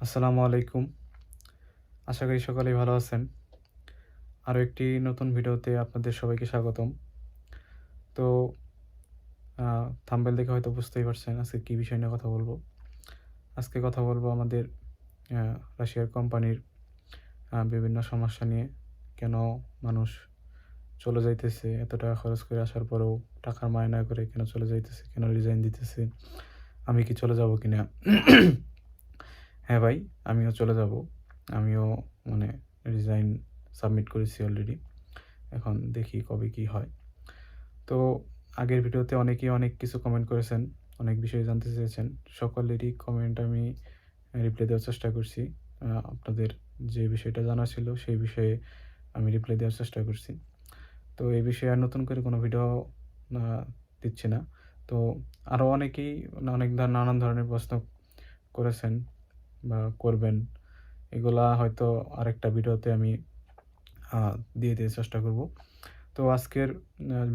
আসসালামু আলাইকুম। আশা করি সকলেই ভালো আছেন। আরও একটি নতুন ভিডিওতে আপনাদের সবাইকে স্বাগতম। তো থাম্বনেল দেখে হয়তো বুঝতেই পারছেন আজকে কী বিষয় নিয়ে কথা বলবো। আজকে কথা বলবো আমাদের রাশিয়ার কোম্পানির বিভিন্ন সমস্যা নিয়ে। কেন মানুষ চলে যাইতেছে, এত টাকা খরচ করে আসার পরেও টাকার মায় না করে কেন চলে যাইতেছে, কেন রিজাইন দিতেছে, আমি কি চলে যাব কিনা? হ্যাঁ ভাই, আমিও চলে যাব। আমিও মানে রিজাইন সাবমিট করেছি অলরেডি। এখন দেখি কবে কি হয়। তো আগের ভিডিওতে অনেকেই অনেক কিছু কমেন্ট করেছেন, অনেক বিষয় জানতে চেয়েছেন। সকলেরই কমেন্ট আমি রিপ্লাই দেওয়ার চেষ্টা করছি। আপনাদের যে বিষয়টা জানা ছিল সেই বিষয়ে আমি রিপ্লাই দেওয়ার চেষ্টা করছি। তো এই বিষয়ে আর নতুন করে কোনো ভিডিও আ দিচ্ছি না। তো আরও অনেকেই নানান ধরনের প্রশ্ন করেছেন বা করবেন। এগুলা হয়তো আরেকটা ভিডিওতে আমি দিয়ে দেওয়ার চেষ্টা করব। তো আজকের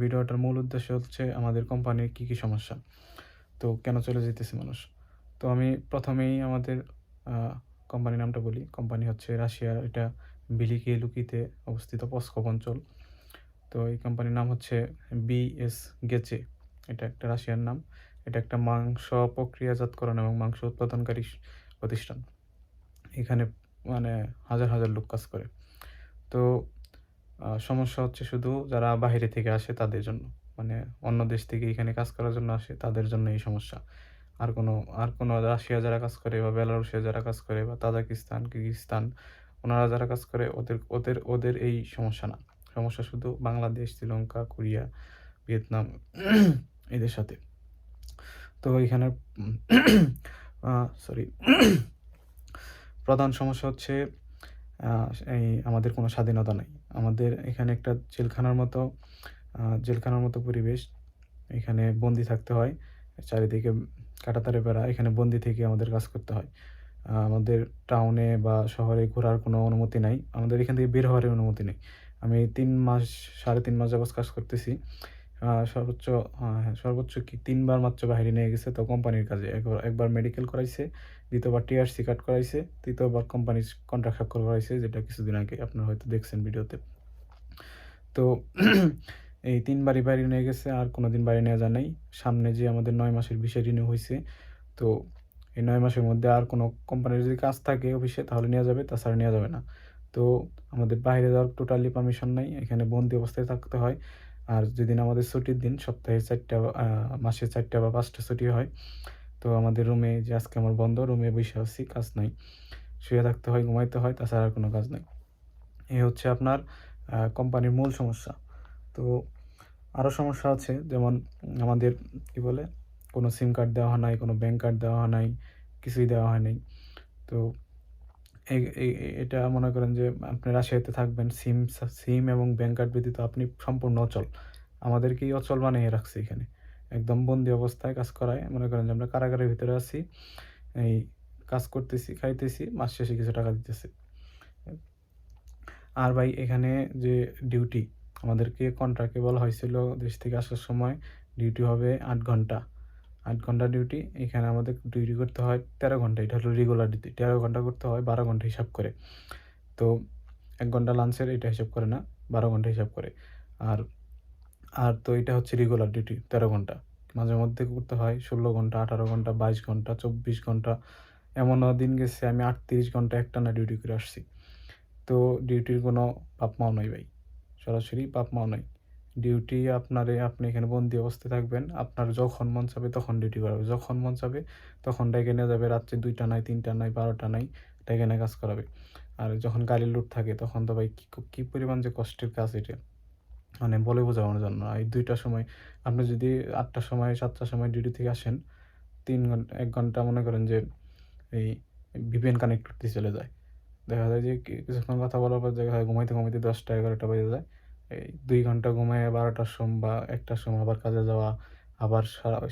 ভিডিওটার মূল উদ্দেশ্য হচ্ছে আমাদের কোম্পানির কী, কী সমস্যা। তো কেন চলে যাইতেছে মানুষ। তো আমি প্রথমেই আমাদের আ কোম্পানির নামটা বলি। কোম্পানি হচ্ছে রাশিয়ার, এটা বিলিকি লুকিতে অবস্থিত পস্কভ অঞ্চল। তো এই কোম্পানির নাম হচ্ছে বিএস গেচে। এটা একটা রাশিয়ান নাম। এটা একটা মাংস প্রক্রিয়াজাতকরণ এবং মাংস উৎপাদনকারী প্রতিষ্ঠান। এখানে মানে হাজার, হাজার লোক কাজ করে। তো সমস্যা হচ্ছে শুধু যারা বাহিরে থেকে আসে তাদের জন্য। মানে অন্য দেশ থেকে এখানে কাজ করার জন্য আসে তাদের জন্য এই সমস্যা। আর কোনো রাশিয়া যারা কাজ করে বা বেলারুশে যারা কাজ করে বা তাজিকিস্তান, কিরগিজস্তান ওনারা যারা কাজ করে ওদের এই সমস্যা না। সমস্যা শুধু বাংলাদেশ, শ্রীলঙ্কা, কোরিয়া, ভিয়েতনাম এদের সাথে। তো এখানে সরি প্রধান সমস্যা হচ্ছে আ এই আমাদের কোনো স্বাধীনতা নাই। আমাদের এখানে একটা জেলখানার মতো পরিবেশ। এখানে বন্দি থাকতে হয়। চারিদিকে কাঁটাতারের বেড়া। এখানে বন্দি থেকে আমাদের কাজ করতে হয়। আমাদের টাউনে বা শহরে ঘোরার কোনো অনুমতি নাই। আমাদের এখান থেকে বের হওয়ারই অনুমতি নেই। আমি ৩ মাস, ৩.৫ মাস যাবৎ কাজ করতেছি। সর্বোচ্চ সর্বোচ্চ কি ৩ বার মাত্র বাহিরে নিয়ে গেছে তো কোম্পানির কাজে। একবার মেডিকেল করাইছে, ২য় বার টিআরসি কার্ড করাইছে, ৩য় বার কোম্পানির কন্ট্রাক্ট স্বাক্ষর করাইছে, যেটা কিছুদিন আগে আপনারা হয়তো দেখছেন ভিডিওতে। তো এই ৩ বারই বাইরে নিয়ে গেছে, আর কোনোদিন বাইরে নেয়া যায় নাই। সামনে যে আমাদের ৯ মাসের ভিসা রিনিউ হইছে, তো এই ৯ মাসের মধ্যে আর কোনো কোম্পানির যদি কাজ থাকে অফিসে তাহলে নেয়া যাবে, তাছাড়া নেয়া যাবে না। তো আমাদের বাইরে যাওয়ার টোটালি পারমিশন নাই। এখানে বন্দি অবস্থায় থাকতে হয়। আর যেদিন আমাদের ছুটির দিন সপ্তাহে ৪ টা মাসে ৪ টা বা ৫ টা ছুটি হয়। তো আমাদের রুমে যে আজকে আমার বন্ধ, রুমে বইসা আছি, কাজ নাই। শুয়ে থাকতে হয়, ঘুমাইতে হয়, তাছাড়া আর কোনো কাজ নাই। এই হচ্ছে আপনার কোম্পানির মূল সমস্যা। তো আরও সমস্যা আছে, যেমন আমাদের কি বলে কোনো সিম কার্ড দেওয়া নাই, কোনো ব্যাংক কার্ড দেওয়া নাই, কিছুই দেওয়া হয় নাই। তো এই এই এটা মনে করেন যে আপনি রাশিয়াতে থাকবেন, সিম এবং ব্যাংক কার্ড ব্যতীত আপনি সম্পূর্ণ অচল। আমাদেরকেই অচল বানিয়ে রাখছে এখানে। একদম বন্দি অবস্থায় কাজ করায়। মনে করেন যে আমরা কারাগারের ভিতরে আছি। এই কাজ করতেছি, খাইতেছি, মাস শেষে কিছু টাকা দিতেছে। আর ভাই এখানে যে ডিউটি, আমাদেরকে কন্ট্রাক্টে বলা হয়েছিল দেশ থেকে আসার সময় ডিউটি হবে ৮ ঘন্টা। ৮ ঘন্টা ডিউটি। এখানে আমাদের ডিউটি করতে হয় ১৩ ঘন্টা। এটা হলো রেগুলার ডিউটি। ১৩ ঘন্টা করতে হয় ১২ ঘন্টা হিসাব করে। তো ১ ঘন্টা লাঞ্চের এটা হিসাব করে না, ১২ ঘন্টা হিসাব করে। আর আর তো এটা হচ্ছে রেগুলার ডিউটি ১৩ ঘন্টা। মাঝে মধ্যে করতে হয় ১৬ ঘন্টা, ১৮ ঘন্টা, ২২ ঘন্টা, ২৪ ঘন্টা। এমনও দিন গেছে আমি ৩৮ ঘন্টা একটানা ডিউটি করে আসছি। তো ডিউটির কোনো পাপ-মাও নাই ভাই। সরাসরি পাপ-মাও নাই। ডিউটি আপনি এখানে বন্দি অবস্থায় থাকবেন। আপনার যখন মন চাবে তখন ডিউটি করাবে। যখন মন চাবে তখন ডেকে নিয়ে যাবে। রাত্রে ২ টা নাই, ৩ টা নাই, ১২ টা নাই, ডেকে এনে কাজ করাবে। আর যখন গাড়ির লোড থাকে তখন তো ভাই কি পরিমাণ যে কষ্টের কাজ এটা। মানে বলে বোঝানোর জন্য না। এই ২ টার সময় আপনি যদি ৮ টার সময়, ৭ টার সময় ডিউটি থেকে আসেন, ৩ ঘন্টা ১ ঘন্টা মনে করেন যে এই VPN কানেক্ট করতে চলে যায়। দেখা যায় যে কিছুক্ষণ কথা বলার পর দেখা যায় ঘুমাইতে, ঘুমাইতে ১০টা ১১টা বেজে যায়। এই ২ ঘন্টা ঘুমায়ে ১২টার বা ১টার সময় আবার কাজে যাওয়া, আবার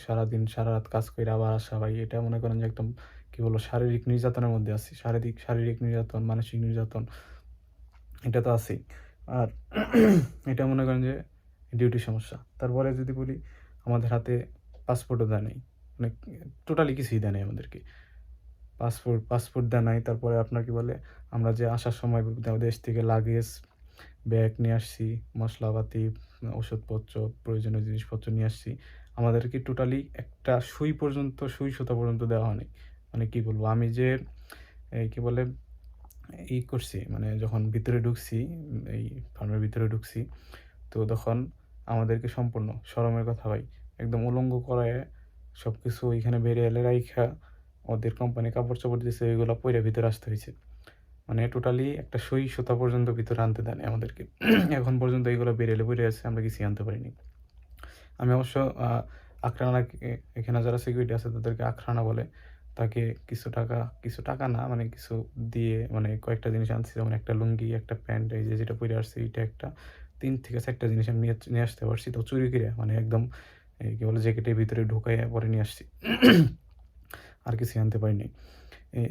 সারাদিন সারারাত কাজ কইরা আবার আসা ভাই, এটা মনে করেন যে একদম কি বলবো, শারীরিক নির্যাতনের মধ্যে আছি। শারীরিক নির্যাতন, মানসিক নির্যাতন, এটা তো আছেই। আর এটা মনে করেন যে ডিউটির সমস্যা। তারপরে যদি বলি, আমাদের হাতে পাসপোর্টও দেয় নাই। মানে টোটালি কিছুই দেয় নাই আমাদেরকে। পাসপোর্ট দেয় নাই। তারপরে আপনার কি বলে, আমরা যে আসার সময় দেশ থেকে লাগেজ, ব্যাগ নিয়ে আসছি, মশলাপাতি, ওষুধপত্র, প্রয়োজনীয় জিনিসপত্র নিয়ে আসছি। আমাদেরকে টোটালি একটা সুই সুতা পর্যন্ত দেওয়া হয়নি। মানে কি বলবো, আমি যে এই কি বলে করছি, মানে যখন ভিতরে ঢুকছি, এই ফার্মের ভিতরে ঢুকছি, তো তখন আমাদেরকে সম্পূর্ণ শরমের কথা ভাই, একদম উলঙ্গ করায় সবকিছু ওইখানে বেরিয়ে এলে রাইখা ওদের কোম্পানি কাপড়-চোপড় দিছে, ওইগুলা পইড়া ভিতরে আসতে হইছে। মানে টোটালি একটা সুই সুতা পর্যন্ত ভিতরে আনতে দেয়নি আমাদেরকে। এখন পর্যন্ত এগুলো বেরিয়ে পইড়া আছে, আমরা কিছুই আনতে পারিনি। আমি অবশ্য আকরানাকে, এখানে যারা সিকিউরিটি আছে তাদেরকে আকরানা বলে। তাকে কিছু টাকা না, মানে কিছু দিয়ে মানে কয়েকটা জিনিস আনছি। যেমন একটা লুঙ্গি, একটা প্যান্ট, এই যে যেটা পইড়া আসছি এইটা একটা, ৩ থেকে ৪ টা জিনিস আমি নিয়ে আসতে পারছি। তাও চুরি কইরা, মানে একদম এই কি বলে জ্যাকেটের ভিতরে ঢুকাইয়া পরে নিয়ে আসছি। আর কিছুই আনতে পারিনি। এ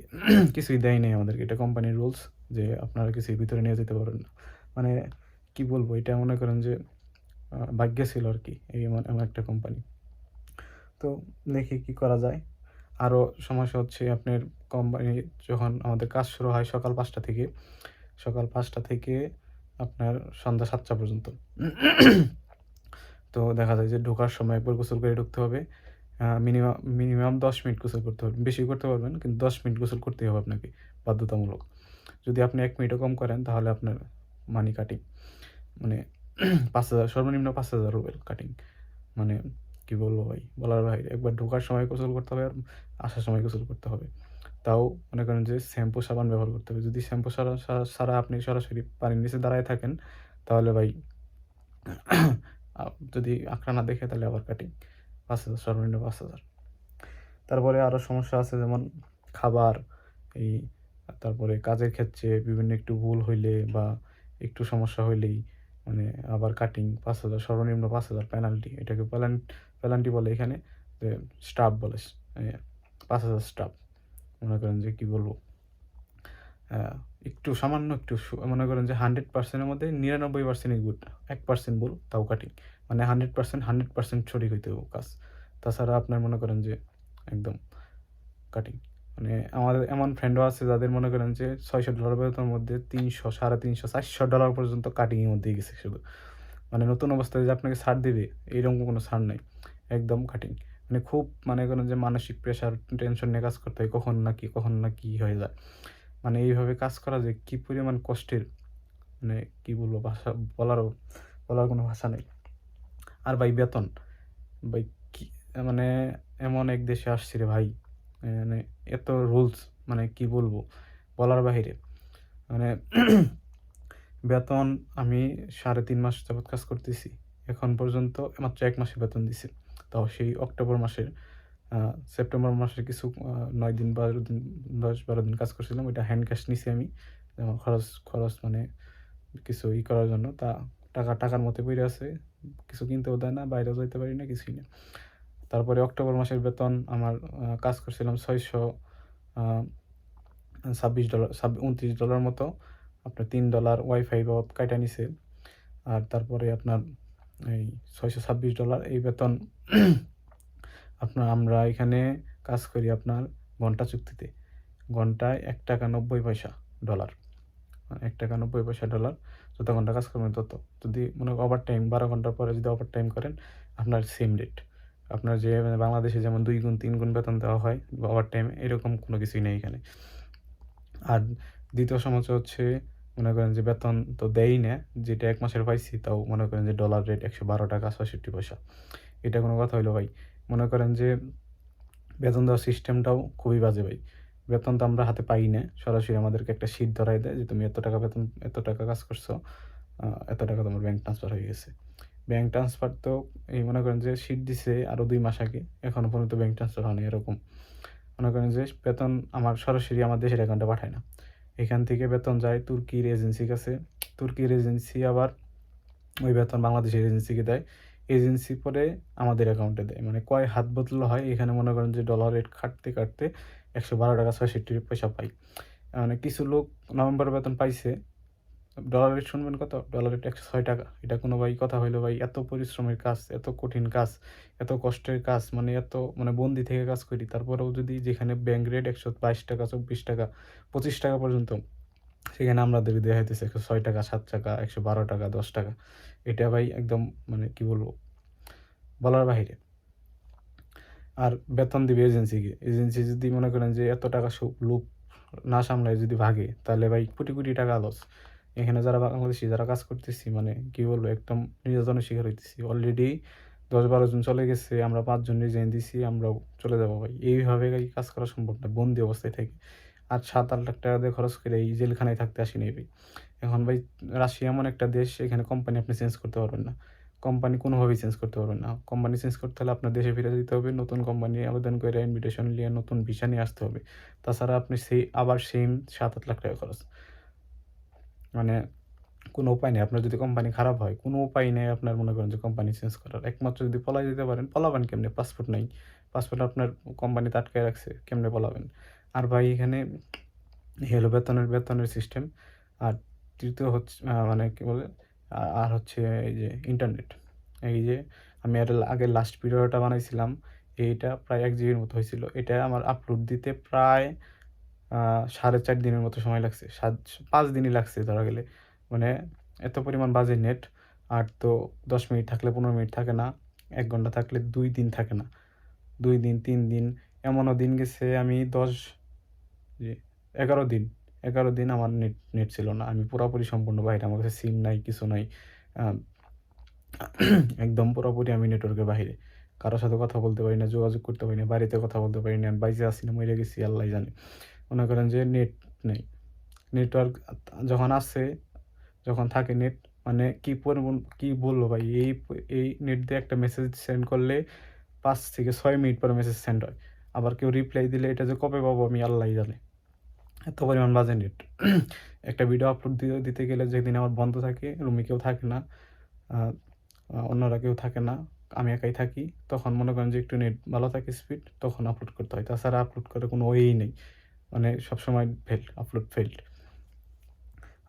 কিছুই দেয় নাই আমাদেরকে। এটা কোম্পানির রুলস যে আপনারা কিছুই ভিতরে নিয়ে যেতে পারবেন না। মানে কি বলবো, এটা মনে করেন যে ভাগ্যে ছিল আরকি, এই এমন এমন একটা কোম্পানি। তো দেখি কি করা যায়। আরও সমস্যা হচ্ছে আপনার কোম্পানি, যখন আমাদের কাজ শুরু হয় সকাল ৫টা থেকে আপনার সন্ধ্যা ৭টা পর্যন্ত। তো দেখা যায় যে ঢোকার সময় একবার গোসল করে ঢুকতে হবে। মিনিমাম ১০ মিনিট গোসল করতে হবে। বেশি করতে পারবেন, কিন্তু ১০ মিনিট গোসল করতেই হবে আপনাকে, বাধ্যতামূলক। যদি আপনি ১ মিনিটও কম করেন তাহলে আপনার মানি কাটিং। মানে ৫,০০০, সর্বনিম্ন ৫,০০০ রুবেল কাটিং। মানে কি বলবো ভাই, বলার বাইরে। একবার ঢোকার সময় গোসল করতে হবে আর আসার সময় গোসল করতে হবে। তাও মনে করেন যে শ্যাম্পু সাবান ব্যবহার করতে হবে। যদি শ্যাম্পু ছাড়া আপনি সরাসরি পানির নিচে দাঁড়ায় থাকেন তাহলে ভাই যদি আকড়া না দেখে তাহলে আবার কাটিং ৫,০০০, সর্বনিম্ন ৫,০০০। তারপরে আরও সমস্যা আছে, যেমন খাবার, এই তারপরে কাজের ক্ষেত্রে বিভিন্ন একটু ভুল হইলে বা একটু সমস্যা হইলেই মানে আবার কাটিং ৫,০০০, সর্বনিম্ন ৫,০০০ পেনাল্টি। এটাকে পেনাল্টি বলে এখানে, যে স্টাফ বলে, ৫,০০০ স্টাফ। মনে করেন যে কি বলবো, একটু সামান্য একটু মনে করেন যে 100% এর মধ্যে 99%ই গুড, 1% ভুল তাও কাটিং। মানে 100% সঠিক হইতে হবে কাজ। তাছাড়া আপনার মনে করেন যে একদম কাটিং। মানে আমার এমন ফ্রেন্ডও আছে যাদের মনে করেন যে $৬০০ বেতনের মধ্যে ৩০০, $৩৫০, $৪০০ পর্যন্ত কাটিংয়ের মধ্যেই গেছে শুধু। মানে নতুন অবস্থায় যে আপনাকে ছাড় দিবে এইরকম কোনো ছাড় নাই, একদম কাটিং। মানে খুব মনে করেন যে মানসিক প্রেশার, টেনশন নিয়ে কাজ করতে হয়, কখন না কি হয়ে যায়। মানে এইভাবে কাজ করা যে কি পরিমাণ কষ্টের, মানে কি বলবো, বলার কোনো ভাষা নেই। আর ভাই বেতন, ভাই কি, মানে এমন এক দেশে আসছি রে ভাই, মানে এত রুলস, মানে কি বলবো, বলার বাহিরে। মানে বেতন আমি ৩.৫ মাস যাবৎ কাজ করতেছি, এখন পর্যন্ত মাত্র ১ মাসের বেতন দিছে। তাও সেই অক্টোবর মাসের, সেপ্টেম্বর মাসের কিছু ৯ দিন ১২ দিন, ১০-১২ দিন কাজ করছিলাম। ওইটা হ্যান্ড ক্যাশ নিছি আমি, যেমন খরচ মানে কিছু করার জন্য। টাকার মতো পইড়া আছে, কিছু কিনতেও দেয় না, বাইরেও যাইতে পারি না, কিছুই না। তারপরে অক্টোবর মাসের বেতন আমার, কাজ করছিলাম $৬২, $29 মতো। আপনার $3 ওয়াইফাই বাবদ কাইটা নিছে। আর তারপরে আপনার এই $৬২৬ এই বেতন। আপনার আমরা এখানে কাজ করি আপনার ঘন্টা চুক্তিতে। ঘন্টায় $১.৯০ $১.৯০ যত ঘন্টা কাজ করবেন তত। যদি মনে করেন ওভারটাইম ১২ ঘন্টার পরে যদি ওভারটাইম করেন, আপনার সেম রেট। আপনার যে মানে বাংলাদেশে যেমন ২ গুণ ৩ গুণ বেতন দেওয়া হয় ওভারটাইমে, এরকম কোনো কিছুই নেই এখানে। আর দ্বিতীয় সমস্যা হচ্ছে, মনে করেন যে বেতন তো দেয়ই না, যেটা ১ মাসের পাইছি তাও মনে করেন যে ডলার রেট $১১.৬৬। এটা কোনো কথা হইলো ভাই? মনে করেন যে বেতন দেওয়ার সিস্টেমটাও খুবই বাজে ভাই। বেতন তো আমরা হাতে পাই না। সরাসরি আমাদেরকে একটা শিট ধরায় দেয় যে তুমি এত টাকা বেতন, এত টাকা কাজ করছো, এত টাকা তোমার ব্যাংক ট্রান্সফার হয়ে গেছে। ব্যাংক ট্রান্সফার তো এই মনে করেন যে শিট দিছে আরও ২ মাস আগে, এখনো পর্যন্ত ব্যাংক ট্রান্সফার হয়নি এরকম। মনে করেন যে বেতন আমার সরাসরি আমার দেশের অ্যাকাউন্টে পাঠায় না। এখান থেকে বেতন যায় তুর্কির এজেন্সির কাছে। তুর্কির এজেন্সি আবার ওই বেতন বাংলাদেশের এজেন্সিকে দেয়। এজেন্সি পরে আমাদের অ্যাকাউন্টে দেয়। মানে কয় হাত বদল হয় এখানে, মনে করেন যে ডলার রেট কাটতে $১১.৬৬ পাই। মানে কিছু লোক নভেম্বর বেতন পাইছে, ডলার রেট শুনবেন কত? Dollar rate ৳১০৬। এটা কোনো ভাই কথা হইলো ভাই? এত পরিশ্রমের কাজ, এত কঠিন কাজ, এত কষ্টের কাজ, মানে এত মানে বন্দি থেকে কাজ করি। তারপরেও যদি যেখানে ব্যাংক রেট ৳১22, ৳24, ৳25 পর্যন্ত, সেখানে আমাদের দেখাইতেছে ৳১০৬, ৳7, ৳১12, ৳10। এটা ভাই একদম মানে কি বলবো? বলার বাহিরে। আর বেতন দিবে এজেন্সিকে। এজেন্সি যদি মনে করেন যে এত টাকা লুপ না সামলায় যদি ভাগে, তাহলে ভাই কোটি, কোটি টাকা লস। এখানে যারা বাংলাদেশী যারা কাজ করতেছি, মানে কি বলবো? একদম নির্যাতনের শিকার হইতেছি। অলরেডি ১০-১২ জন চলে গেছে। আমরা ৫ জন রিজাইন দিছি। আমরাও চলে যাবো ভাই। এইভাবে ভাই কাজ করা সম্ভব না বন্দি অবস্থায় থেকে। আর ৳৭-৮ লাখ দিয়ে খরচ করে এই জেলখানায় থাকতে আসি নাই ভাই। এখন ভাই রাশিয়া এমন একটা দেশ, এখানে কোম্পানি আপনি চেঞ্জ করতে পারবেন না। কোম্পানি কোনোভাবেই চেঞ্জ করতে পারবেন না। কোম্পানি চেঞ্জ করতে হলে আপনার দেশে ফিরে যেতে হবে। নতুন কোম্পানি আবেদন করে ইনভিটেশন নিয়ে নতুন ভিসা নিয়ে আসতে হবে। তাছাড়া আপনি আবার সেম ৳৭-৮ লাখ খরচ। মানে কোনো উপায় নেই। আপনার যদি কোম্পানি খারাপ হয়, কোনো উপায় নেই আপনার মনে করেন যে কোম্পানি চেঞ্জ করার। একমাত্র যদি পলায় যেতে পারেন, পলাবেন কেমনে? পাসপোর্ট নাই। পাসপোর্ট আপনার কোম্পানিতে আটকায় রাখছে। কেমনে পলাবেন? আর ভাই এখানে হলো বেতনের সিস্টেম। আর তৃতীয় হচ্ছে মানে কি বলে? আর হচ্ছে এই যে ইন্টারনেট। এই যে আমি আগে লাস্ট ভিডিওটা বানাইছিলাম। এইটা প্রায় ১ জিবির মতো হয়েছিল। এটা আমার আপলোড দিতে প্রায় ৪.৫ দিনের মতো সময় লাগছে। ৫ দিনই লাগছে ধরা গেলে। মানে এত পরিমাণ বাজে নেট। আর তো ১০ মিনিট থাকলে ১৫ মিনিট থাকে না। ১ ঘন্টা থাকলে ২ দিন থাকে না। ২ দিন, ৩ দিন, এমনও দিন গেছে আমি জি ১১ দিন। ১১ দিন আমার নেট ছিল না। আমি পুরাপুরি সম্পূর্ণ বাহিরে। আমার কাছে সিম নাই, কিছু নাই। আ একদম পুরোপুরি আমি নেটওয়ার্কের বাহিরে। কারো সাথে কথা বলতে পারি না, যোগাযোগ করতে পারি না, বাড়িতে কথা বলতে পারি না। আমি বাইচে আছি না মইরা গেছি আল্লাহই জানে। মনে করেন যে নেট নেই। নেটওয়ার্ক যখন আসে, যখন থাকে নেট, মানে কি বলবো ভাই? এই নেট দিয়ে একটা মেসেজ সেন্ড করলে ৫ থেকে ৬ মিনিট পরে মেসেজ সেন্ড হয়। আবার কেউ রিপ্লাই দিলে এটা যে কবে পাবো আমি আল্লাহই জানে। এত পরিমাণ বাজে নেট। একটা ভিডিও আপলোড দিতে গেলে যেদিন আমার বন্ধ থাকে, রুমে কেউ থাকে না, আ অন্যরা কেউ থাকে না, আমি একাই থাকি, তখন মনে করেন যে একটু নেট ভালো থাকে স্পিড, তখন আপলোড করতে হয়। তাছাড়া আপলোড করার কোনো ওয়েই নেই। মানে সবসময় আপলোড ফেইলড।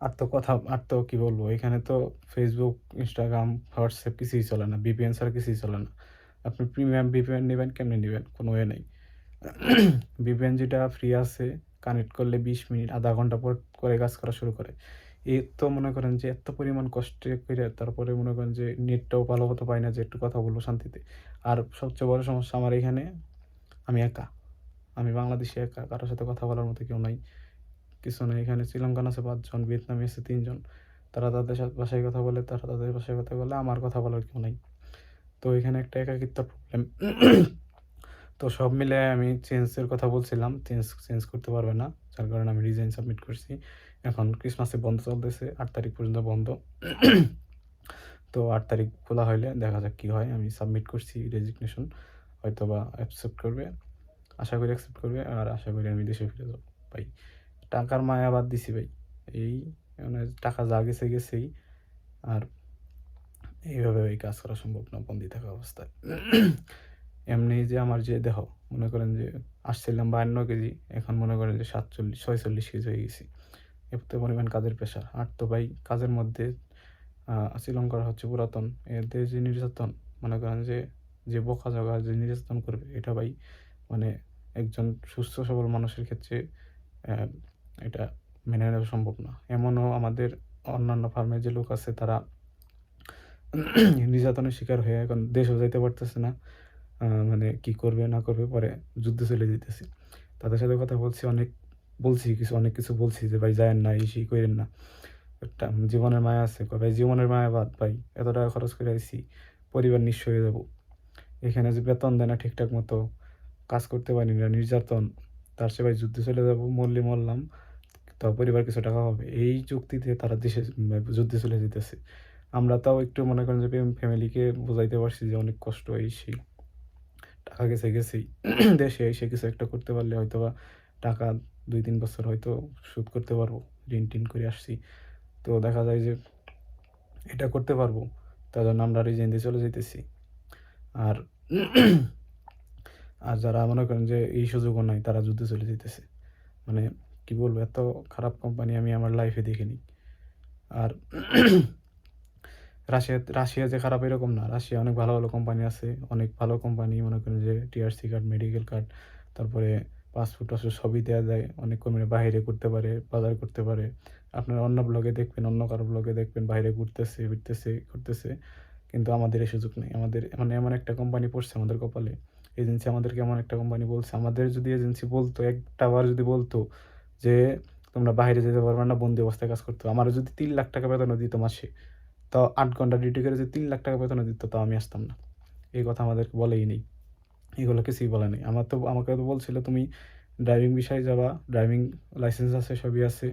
আর তো কি বলবো? এখানে তো Facebook, Instagram, WhatsApp কিছুই চলে না। VPN ছাড়া কিছুই চলে না। আপনি প্রিমিয়াম VPN নিবেন, কেমনে নিবেন? কোনো ওয়ে নাই। VPN যেটা ফ্রি আছে, কানেক্ট করলে ২০ মিনিট, ০.৫ ঘন্টা পর করে কাজ করা শুরু করে। তো মনে করেন যে এত পরিমাণ কষ্টে কইরা তারপরে মনে করেন যে নেটটাও ভালো মতো পাই না যে একটু কথা বলবো শান্তিতে। আর সবচেয়ে বড় সমস্যা আমার এখানে, আমি একা। আমি বাংলাদেশী একা। কারো সাথে কথা বলার মতো কেউ নাই। কিছু নাই। এখানে শ্রীলঙ্কান আছে ৫ জন, ভিয়েতনামি আছে ৩ জন। তারা তাদের ভাষায় কথা বলে, তারা তাদের ভাষায় কথা বলে। আমার কথা বলার কেউ নাই। তো এখানে একটা একাকিত্ব প্রবলেম। তো সব মিলায়ে আমি চেঞ্জের কথা বলছিলাম। চেঞ্জ করতে পারবে না। যার কারণে আমি রিজাইন সাবমিট করছি। এখন ক্রিসমাসে বন্ধ চলতেছে। ৮ তারিখ পর্যন্ত বন্ধ। তো ৮ তারিখ খোলা হইলে দেখা যাক কি হয়। আমি সাবমিট করছি রেজিগনেশন। হয়তোবা অ্যাকসেপ্ট করবে। আশা করি অ্যাকসেপ্ট করবে। আর আশা করি আমি দেশে ফিরে যাবো ভাই। টাকার মায়া বাদ দিছি ভাই। এই মানে টাকা যা গেছে গেছেই। আর এইভাবে ভাই কাজ করা সম্ভব না বন্দি থাকা অবস্থায়। এমনি যে আমার যে দেহ, মনে করেন যে আসছিলাম ৫২ কেজি, এখন মনে করেন যে ৪৭-৪৬ কেজি হয়ে গেছি। এত পরিমাণ কাজের প্রেশার। আর তো ভাই কাজের মধ্যে শ্রীলঙ্কার হচ্ছে পুরাতন। এদের যে নির্যাতন, মনে করেন যে, যে বকাঝকা যে নির্যাতন করবে, এটা ভাই মানে একজন সুস্থ সবল মানুষের ক্ষেত্রে অ্যা এটা মেনে নেওয়া সম্ভব না। এমনও আমাদের অন্যান্য ফার্মে যে লোক আছে, তারা নির্যাতনের শিকার হয়ে এখন দেশেও যাইতে পারতেছে না। মানে কি করবে না করবে, পরে যুদ্ধে চলে যাইতেছে। তাদের সাথে কথা বলছি, অনেক কিছু বলছি যে, "ভাই যায়েন না, এই সেই কইরেন না। একটা জীবনের মায়া আছে।" কয়, "ভাই জীবনের মায়া বাদ ভাই। এত টাকা খরচ করে আইছি, পরিবার নিঃস্ব হয়ে যাবো। এখানে যে বেতন দেয় না ঠিকঠাক মতো, কাজ করতে পারি না, নির্যাতন। তার চেয়ে ভাই যুদ্ধে চলে যাবো, মরলে মরলাম। তাও পরিবার কিছু টাকা পাবে।" এই যুক্তিতে তারা যুদ্ধে চলে যাইতেছে। আমরা তাও একটু মনে করেন যে ফ্যামিলিকে বুঝাইতে পারছি যে অনেক কষ্ট এই সেই। টাকা গেছেই। দেশে এসে কিছু একটা করতে পারলে হয়তোবা টাকা ২-৩ বছর হয়তো শোধ করতে পারবো। ঋণ-টিন করে আসছি। তো দেখা যায় যে এটা করতে পারবো। তার জন্য আমরা রিজাইন দিয়ে চলে যাইতেছি। আর আর যারা মনে করেন যে এই সুযোগও নাই, তারা যুদ্ধে চলে যাইতেছে। মানে কি বলবো? এত খারাপ কোম্পানি আমি আমার লাইফে দেখিনি। আর রাশিয়া যে খারাপ এরকম না। রাশিয়া অনেক ভালো, ভালো কোম্পানি আছে। অনেক ভালো কোম্পানি মনে করেন যে টিআরসি কার্ড, মেডিকেল কার্ড, তারপরে পাসপোর্ট-টাসপোর্ট সবই দেয়া যায়। অনেক কর্মীরা বাহিরে করতে পারে, বাজার করতে পারে। আপনারা অন্য ব্লগে দেখবেন, অন্য কারো ব্লগে দেখবেন বাইরে ঘুরতেছে, ফিরতেছে, করতেছে। কিন্তু আমাদের এই সুযোগ নেই। আমাদের মানে এমন একটা কোম্পানি পড়ছে আমাদের কপালে। এজেন্সি আমাদেরকে এমন একটা কোম্পানি বলছে। আমাদের যদি এজেন্সি বলতো, একটা বার যদি বলতো যে, "তোমরা বাহিরে যেতে পারবা না, বন্দি অবস্থায় কাজ করতে হবে।" আমারে যদি ৳৩,০০,০০০ বেতনও দিত মাসে, তাও ৮ ঘন্টা ডিউটি করে যদি ৳৩,০০,০০০ বেতনও দিত, তাও আমি আসতাম না। এই কথা আমাদেরকে বলেই নেই। এগুলো কিছুই বলে নাই। আমাকে তো বলছিল, "তুমি ড্রাইভিং বিষয়ে যাবা, ড্রাইভিং লাইসেন্স আছে, সবই আছে।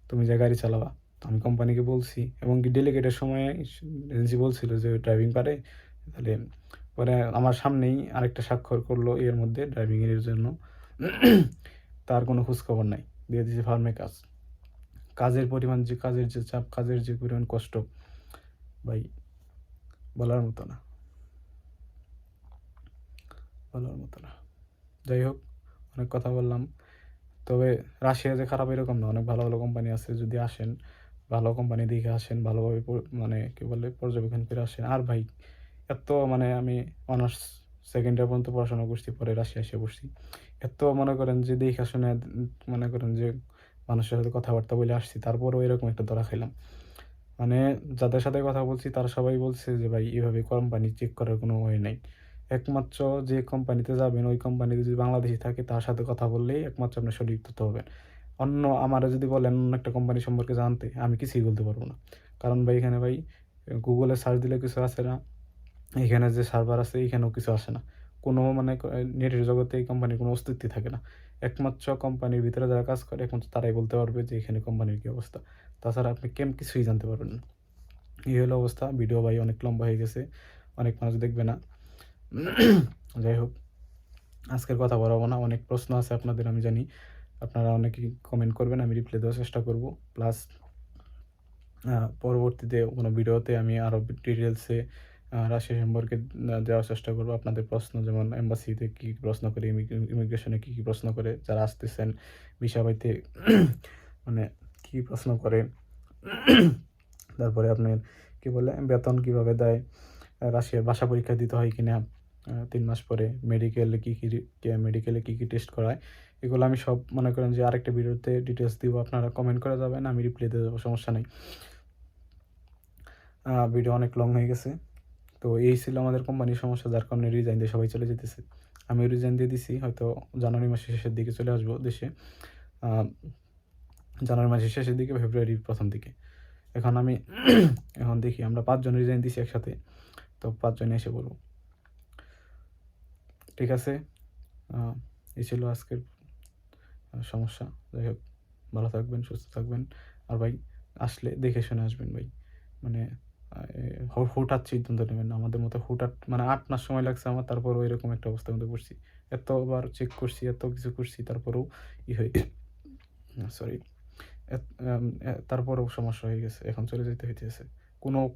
তুমি যেয়ে গাড়ি চালাবা।" তো আমি কোম্পানিকে বলছি এবং কি ডেলিগেটের সময় এজেন্সি বলছিল যে ড্রাইভিং পারে। তাহলে পরে আমার সামনেই আরেকটা স্বাক্ষর করলো এর মধ্যে ড্রাইভিং এর জন্য। তার কোনো খোঁজখবর নাই। দিয়ে দিছে ফার্মে কাজ। কাজের পরিমাণ যে কাজের যে চাপ, কাজের যে পরিমাণ কষ্ট, ভাই বলার মতো না, বলার মতো না। যাই হোক, অনেক কথা বললাম। তবে রাশিয়া যে খারাপ এরকম না। অনেক ভালো, ভালো কোম্পানি আছে। যদি আসেন, ভালো কোম্পানি দেখে আসেন। ভালোভাবে মানে কি বলে পর্যবেক্ষণ করে আসেন। আর ভাই মানে আমি অনার্স 2nd ইয়ার পর্যন্ত পড়াশোনা করছি। পরে রাশিয়া এসে পড়ছি। মনে করেন যে দেইখা শুনে মনে করেন যে মানুষের সাথে কথাবার্তা বলে আসছি। তারপরেও এরকম একটা ধরা খাইলাম। মানে যাদের সাথে কথা বলছি তারা সবাই বলছে যে, "ভাই এভাবে কোম্পানি চেক করার কোনো ওয়ে নাই।" একমাত্র যে কোম্পানিতে যাবেন ওই কোম্পানিতে যদি বাংলাদেশী থাকে তার সাথে কথা বললেই একমাত্র আপনি সঠিক তথ্য পাবেন। আমারে যদি বলেন অন্য একটা কোম্পানি সম্পর্কে জানতে, আমি কিছুই বলতে পারব না। কারণ ভাই এখানে ভাই Google এ সার্চ দিলে কিছু আসে না। এখানে যে সার্ভার আছে এখানেও কিছু আসে না। কোনো মানে নেটের জগতে এই কোম্পানির কোনো অস্তিত্বই থাকে না। একমাত্র কোম্পানির ভিতরে যারা কাজ করে একমাত্র তারাই বলতে পারবে যে এখানে কোম্পানির কি অবস্থা। তাছাড়া আপনি কিছুই জানতে পারবেন না। এই হলো অবস্থা। ভিডিও ভাই অনেক লম্বা হয়ে গেছে। অনেক মানুষ দেখবে না। যাই হোক, আজকের কথা বাড়াবো না। অনেক প্রশ্ন আছে আপনাদের আমি জানি। আপনারা অনেকেই কমেন্ট করবেন। আমি রিপ্লাই দেওয়ার চেষ্টা করব। প্লাস পরবর্তীতে কোনো ভিডিওতে আমি আরও ডিটেইলসে রাশিয়া সম্পর্কে দেওয়ার চেষ্টা করব। আপনাদের প্রশ্ন যেমন এম্বাসিতে কী, কী প্রশ্ন করে, ইমিগ্রেশনে কী, কী প্রশ্ন করে, যারা আসতেছেন ভিসা পাইতে মানে কী প্রশ্ন করে, তারপরে আপনার কী বলে বেতন কীভাবে দেয়, রাশিয়ার ভাষা পরীক্ষা দিতে হয় কিনা ৩ মাস পরে, মেডিকেলে কী, কী টেস্ট করায়, এগুলো আমি সব মনে করেন যে আরেকটা ভিডিওতে ডিটেইলস দিব। আপনারা কমেন্ট করে যাবেন, আমি রিপ্লাই দিয়ে দেবো, সমস্যা নেই। ভিডিও অনেক লং হয়ে গেছে। তো এই ছিল আমাদের কোম্পানির সমস্যা, যার কারণে রিজাইন দিয়ে সবাই চলে যেতেছে। আমিও রিজাইন দিয়ে দিছি। হয়তো জানুয়ারি মাসের শেষের দিকে চলে আসবো দেশে। আ জানুয়ারি মাসের শেষের দিকে, ফেব্রুয়ারির ১ম দিকে। এখন আমি এখন দেখি, আমরা ৫ জন রিজাইন দিছি একসাথে। তো ৫ জনে এসে পড়ব। ঠিক আছে? আ এই ছিল আজকের সমস্যা। যাই হোক, ভালো থাকবেন, সুস্থ থাকবেন। আর ভাই আসলে দেখে শুনে আসবেন ভাই। মানে আ এ হুটহাট সিদ্ধান্ত নেবেন না। আমাদের মতো হুটহাট মানে ৮ মাস সময় লাগছে আমার, তারপরেও এরকম একটা অবস্থার মধ্যে পড়ছি। এতবার চেক করছি, এত কিছু করছি, তারপরেও হয়ে সরি। এত আম এ তারপরেও সমস্যা হয়ে গেছে। এখন চলে যেতে হইতেছে।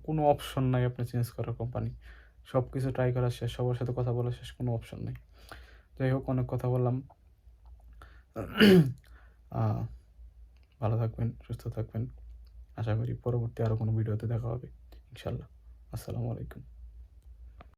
কোনো অপশন নাই আপনি চেঞ্জ করার কোম্পানি। সবকিছু ট্রাই করা শেষ, সবার সাথে কথা বলা শেষ, কোনো অপশন নাই। যাই হোক, অনেক কথা বললাম। আ ভালো থাকবেন, সুস্থ থাকবেন। আশা করি পরবর্তী আরও কোনো ভিডিওতে দেখা হবে। ইনশাআল্লাহ। আসসালামু আলাইকুম।